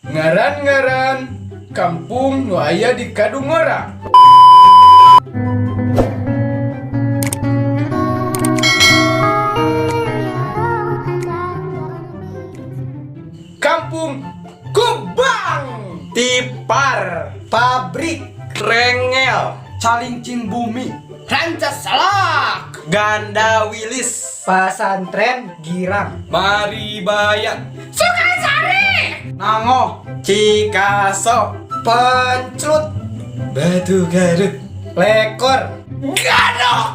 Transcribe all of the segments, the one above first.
Ngaran-ngaran kampung nu aya di Kadungora. Kampung Kubang, Tipar, Pabrik Rengel, Calincing Bumi, Rancas Salak, Ganda Wilis, Pasantren Girang, Maribayan, Sukasari, Nangoh, Cikaso, Penclut, Batu Garut, Lekor, Gadok,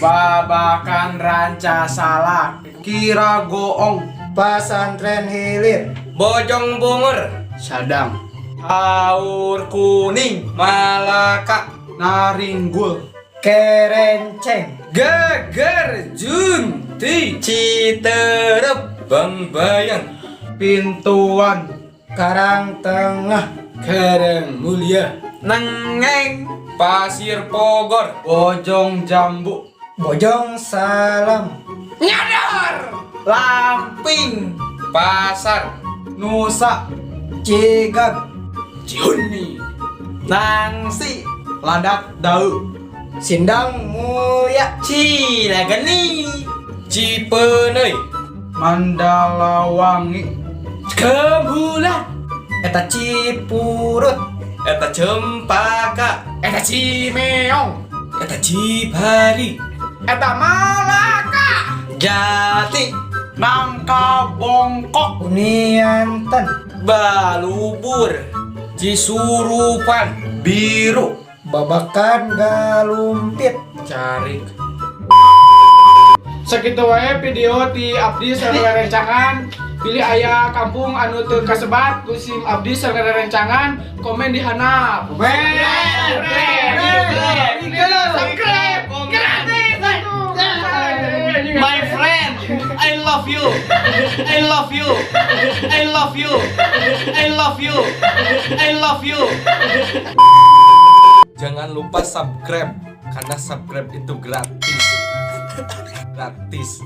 Babakan Rancasalak, Kiragoong, Pasantren Hilir, Bojong Bungur, Sadang, Haur Kuning, Malaka, Naringgul, Kerenceng, Geger Junti, Citerep, Bangbayan, Pintuan, Karang Tengah, Karang Mulia, Nengeng, Pasir Pogor, Bojong Jambu, Bojong Salam, Nyadar, Lamping, Pasar, Nusa, Cigag, Ciuni, Nangsi, Ladak Dau, Sindang Mulia, Cilageni, Cipeney, Mandalawangi, Kebulan, Eta Cipurut, Eta Cempaka, Eta Cimeong, Eta Cipari, Eta Malaka, Jati, Nangka Bongkok, Unianten, Balubur, Cisurupan, Biru, Babakan Galumpit, Carik. sakitu wae video ti Abdi sareng rencangan. Pilih aya kampung anu teu kasebat ku sim Abdi sareng rencangan, komen di handap. My friend, I love you. I love you. I love you. I love you. I love you. Jangan lupa subscribe karena subscribe itu gratis. Gratis.